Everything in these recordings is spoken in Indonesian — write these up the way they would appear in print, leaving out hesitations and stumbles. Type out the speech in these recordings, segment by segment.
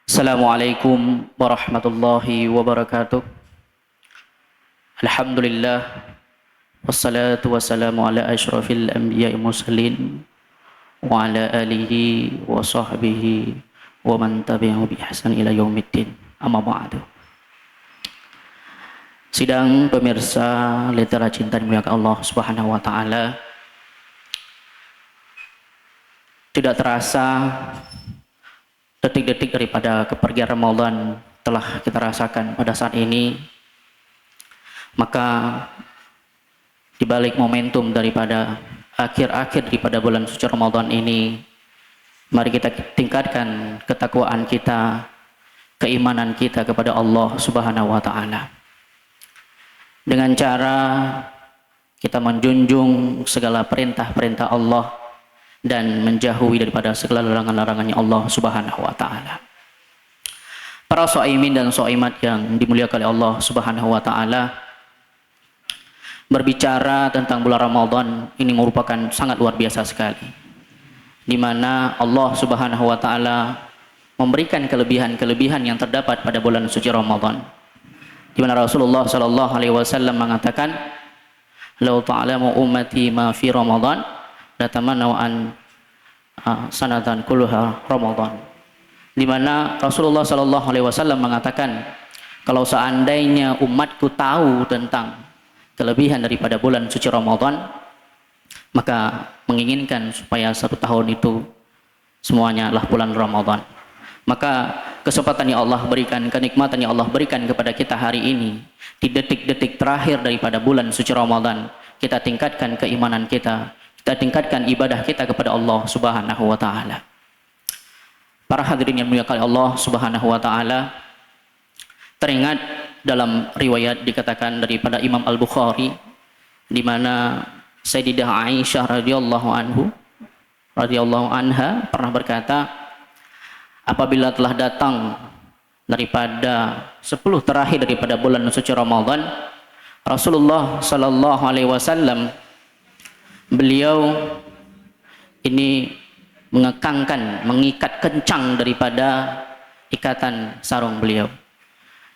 Assalamualaikum warahmatullahi wabarakatuh. Alhamdulillah wassalatu wassalamu ala asyrafil anbiya'i mursalin wa ala alihi wa sahbihi wa man tabi'ahu bi ihsan ila yaumiddin. Amma ba'du. Sidang pemirsa Lentera Cinta dimuliakan Allah Subhanahu wa taala. Tidak terasa detik-detik daripada kepergian Ramadan telah kita rasakan pada saat ini. Maka di balik momentum daripada akhir-akhir daripada bulan suci Ramadan ini, mari kita tingkatkan ketakwaan kita, keimanan kita kepada Allah Subhanahu wa taala. Dengan cara kita menjunjung segala perintah-perintah Allah dan menjauhi daripada segala larangan-larangannya Allah Subhanahu wa taala. Para shaimin dan shaimat yang dimuliakan oleh Allah Subhanahu wa taala, berbicara tentang bulan Ramadan ini merupakan sangat luar biasa sekali, di mana Allah Subhanahu wa taala memberikan kelebihan-kelebihan yang terdapat pada bulan suci Ramadan, di mana Rasulullah sallallahu alaihi wasallam mengatakan, "Lau ta'lamu ummati ma fi Ramadan latamannau an sanatan kulluha Ramadan." Di mana Rasulullah sallallahu alaihi wasallam mengatakan, kalau seandainya umatku tahu tentang kelebihan daripada bulan suci Ramadan, maka menginginkan supaya satu tahun itu semuanya adalah bulan Ramadan. Maka kesempatan yang Allah berikan, kenikmatan yang Allah berikan kepada kita hari ini, di detik-detik terakhir daripada bulan suci Ramadan, kita tingkatkan keimanan kita tingkatkan ibadah kita kepada Allah Subhanahu wa taala. Para hadirin yang dimuliakan Allah Subhanahu wa taala, teringat dalam riwayat dikatakan daripada Imam Al-Bukhari, di mana Sayyidah Aisyah radhiyallahu anha pernah berkata, apabila telah datang daripada 10 terakhir daripada bulan suci Ramadan, Rasulullah sallallahu alaihi wasallam beliau ini mengikat kencang daripada ikatan sarung beliau.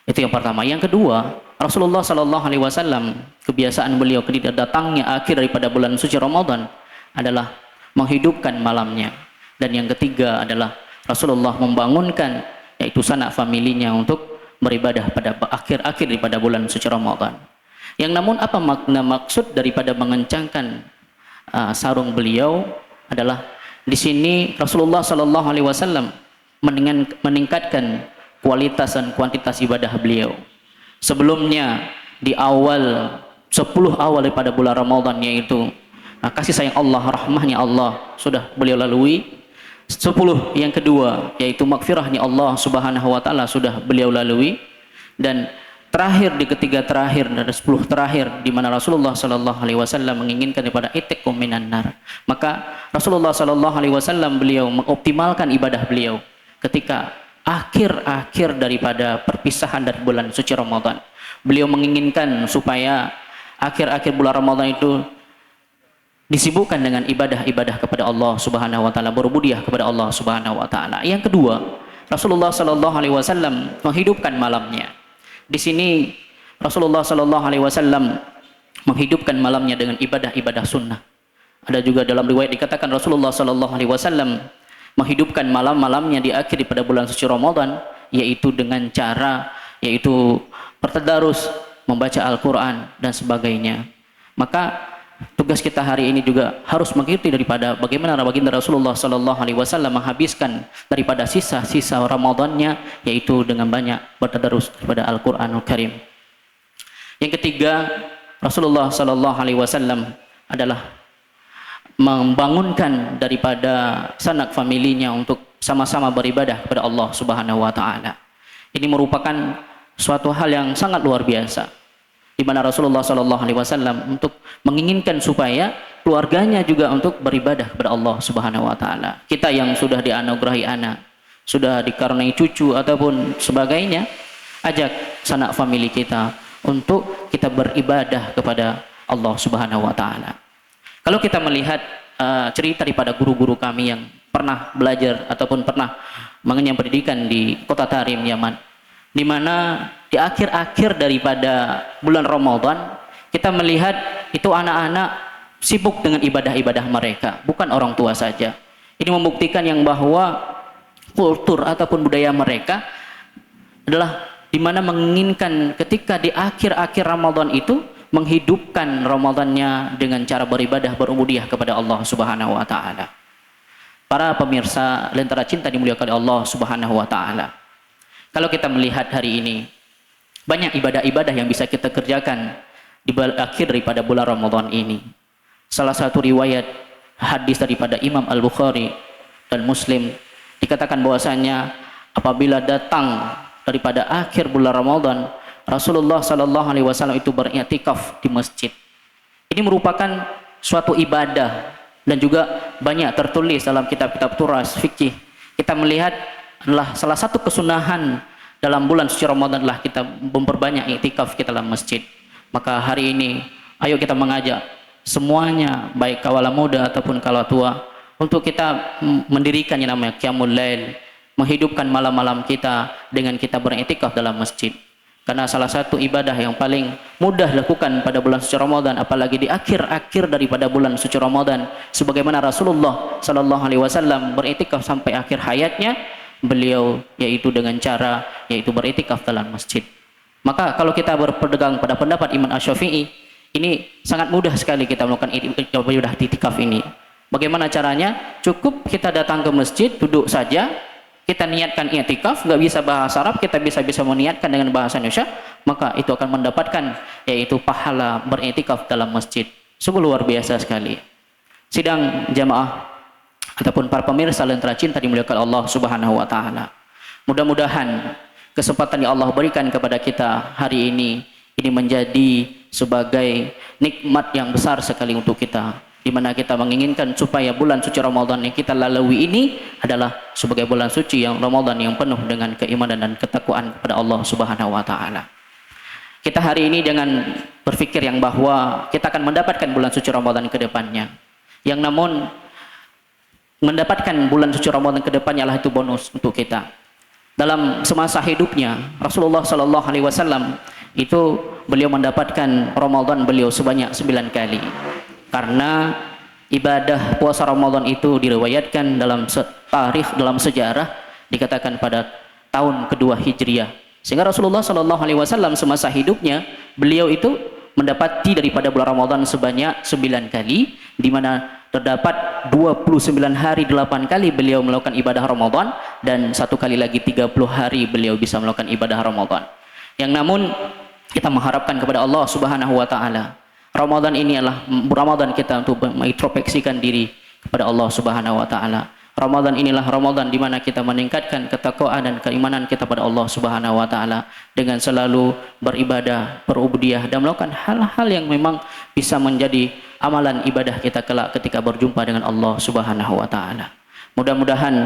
Itu yang pertama. Yang kedua, Rasulullah sallallahu alaihi wasallam, kebiasaan beliau ketika datangnya akhir daripada bulan suci Ramadan adalah menghidupkan malamnya. Dan yang ketiga adalah Rasulullah membangunkan yaitu sanak familinya untuk beribadah pada akhir-akhir daripada bulan suci Ramadan. Yang namun apa makna maksud daripada mengencangkan sarung beliau adalah di sini Rasulullah sallallahu alaihi wasallam meningkatkan kualitas dan kuantitas ibadah beliau. Sebelumnya di awal 10 awal daripada bulan Ramadan, yaitu kasih sayang Allah, rahmahnya Allah sudah beliau lalui. 10 yang kedua yaitu maghfirahnya Allah Subhanahu wa taala sudah beliau lalui, dan terakhir di ketiga terakhir dan 10 terakhir di mana Rasulullah sallallahu alaihi wasallam menginginkan daripada itiqum minan nar. Maka Rasulullah sallallahu alaihi wasallam beliau mengoptimalkan ibadah beliau ketika akhir-akhir daripada perpisahan dari bulan suci Ramadan. Beliau menginginkan supaya akhir-akhir bulan Ramadan itu disibukkan dengan ibadah-ibadah kepada Allah Subhanahu wa taala, berubudiah kepada Allah Subhanahu wa taala. Yang kedua, Rasulullah sallallahu alaihi wasallam menghidupkan malamnya. Di sini Rasulullah sallallahu alaihi wasallam menghidupkan malamnya dengan ibadah-ibadah sunnah. Ada juga dalam riwayat dikatakan Rasulullah sallallahu alaihi wasallam menghidupkan malam-malamnya di akhir pada bulan suci Ramadan, yaitu dengan cara yaitu bertadarus, membaca Al-Qur'an dan sebagainya. Maka tugas kita hari ini juga harus mengikuti daripada bagaimana baginda Rasulullah sallallahu alaihi wasallam menghabiskan daripada sisa-sisa Ramadannya, yaitu dengan banyak bertadarus kepada Al-Qur'anul Karim. Yang ketiga, Rasulullah sallallahu alaihi wasallam adalah membangunkan daripada sanak familinya untuk sama-sama beribadah kepada Allah Subhanahu wa taala. Ini merupakan suatu hal yang sangat luar biasa, di mana Rasulullah sallallahu alaihi wasallam untuk menginginkan supaya keluarganya juga untuk beribadah kepada Allah Subhanahu wa taala. Kita yang sudah dianugerahi anak, sudah dikaruniai cucu ataupun sebagainya, ajak sanak famili kita untuk kita beribadah kepada Allah Subhanahu wa taala. Kalau kita melihat cerita daripada guru-guru kami yang pernah belajar ataupun pernah mengenyam pendidikan di kota Tarim, Yaman, di mana di akhir-akhir daripada bulan Ramadan kita melihat itu anak-anak sibuk dengan ibadah-ibadah mereka, bukan orang tua saja. Ini membuktikan yang bahwa kultur ataupun budaya mereka adalah di mana menginginkan ketika di akhir-akhir Ramadan itu menghidupkan Ramadannya dengan cara beribadah, berubudiyah kepada Allah Subhanahu wa taala. Para pemirsa Lentera Cinta dimuliakan oleh Allah Subhanahu wa taala. Kalau kita melihat hari ini banyak ibadah-ibadah yang bisa kita kerjakan di akhir daripada bulan Ramadan ini. Salah satu riwayat hadis daripada Imam Al-Bukhari dan Muslim dikatakan bahwasanya apabila datang daripada akhir bulan Ramadan, Rasulullah sallallahu alaihi wasallam itu beriktikaf di masjid. Ini merupakan suatu ibadah dan juga banyak tertulis dalam kitab-kitab turas fikih. Kita melihat adalah salah satu kesunahan dalam bulan suci Ramadan adalah kita memperbanyak iktikaf kita dalam masjid. Maka hari ini ayo kita mengajak semuanya, baik kawula muda ataupun kawula tua, untuk kita mendirikan yang namanya Qiyamul Lail, menghidupkan malam-malam kita dengan kita beriktikaf dalam masjid. Karena salah satu ibadah yang paling mudah dilakukan pada bulan suci Ramadan, apalagi di akhir-akhir daripada bulan suci Ramadan, sebagaimana Rasulullah sallallahu alaihi wasallam beriktikaf sampai akhir hayatnya beliau, yaitu dengan cara yaitu beriktikaf dalam masjid. Maka kalau kita berpegang pada pendapat Imam Asy-Syafi'i, ini sangat mudah sekali kita melakukan ibadah iktikaf ini. Bagaimana caranya? Cukup kita datang ke masjid, duduk saja, kita niatkan i'tikaf, nggak bisa bahasa Arab, kita bisa meniatkan dengan bahasa Indonesia, maka itu akan mendapatkan yaitu pahala beriktikaf dalam masjid. Sungguh luar biasa sekali. Sidang jamaah ataupun para pemirsa Lentera Cinta dimuliakan Allah Subhanahu wa taala. Mudah-mudahan kesempatan yang Allah berikan kepada kita hari ini menjadi sebagai nikmat yang besar sekali untuk kita, di mana kita menginginkan supaya bulan suci Ramadan yang kita lalui ini adalah sebagai bulan suci yang Ramadan yang penuh dengan keimanan dan ketakwaan kepada Allah Subhanahu wa taala. Kita hari ini jangan berpikir yang bahwa kita akan mendapatkan bulan suci Ramadan ke depannya. Yang namun mendapatkan bulan suci Ramadan ke depannya adalah itu bonus untuk kita. Dalam semasa hidupnya Rasulullah sallallahu alaihi wasallam itu beliau mendapatkan Ramadan beliau sebanyak 9 kali. Karena ibadah puasa Ramadan itu diriwayatkan dalam tarikh, dalam sejarah dikatakan pada tahun kedua Hijriah. Sehingga Rasulullah sallallahu alaihi wasallam semasa hidupnya beliau itu mendapati daripada bulan Ramadan sebanyak 9 kali, di mana terdapat 29 hari 8 kali beliau melakukan ibadah Ramadan, dan 1 kali lagi 30 hari beliau bisa melakukan ibadah Ramadan. Yang namun kita mengharapkan kepada Allah Subhanahu wa taala, Ramadan ini adalah Ramadan kita untuk mengintrospeksikan diri kepada Allah Subhanahu wa taala. Ramadan inilah Ramadan di mana kita meningkatkan ketakwaan dan keimanan kita pada Allah Subhanahu wa taala dengan selalu beribadah, berubudiyah dan melakukan hal-hal yang memang bisa menjadi amalan ibadah kita kelak ketika berjumpa dengan Allah Subhanahu wa taala. Mudah-mudahan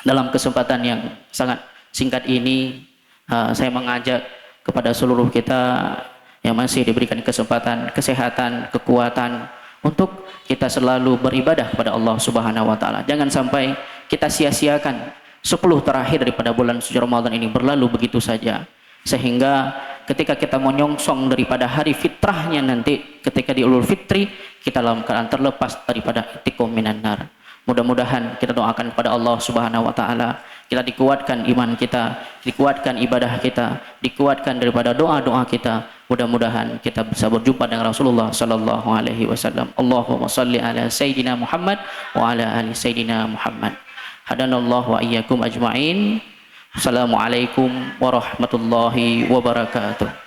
dalam kesempatan yang sangat singkat ini saya mengajak kepada seluruh kita yang masih diberikan kesempatan, kesehatan, kekuatan untuk kita selalu beribadah kepada Allah Subhanahu wa taala. Jangan sampai kita sia-siakan 10 terakhir daripada bulan suci Ramadan ini berlalu begitu saja, sehingga ketika kita menyongsong daripada hari fitrahnya nanti ketika di Idul Fitri, kita dalam keadaan terlepas daripada itiqum minan nar. Mudah-mudahan kita doakan kepada Allah Subhanahu wa taala, kita dikuatkan iman kita, dikuatkan ibadah kita, dikuatkan daripada doa-doa kita. Mudah-mudahan kita bisa berjumpa dengan Rasulullah sallallahu alaihi wasallam. Allahumma shalli ala sayyidina Muhammad wa ala ali sayyidina Muhammad. Hadanallahu wa iyyakum ajma'in. Assalamualaikum warahmatullahi wabarakatuh.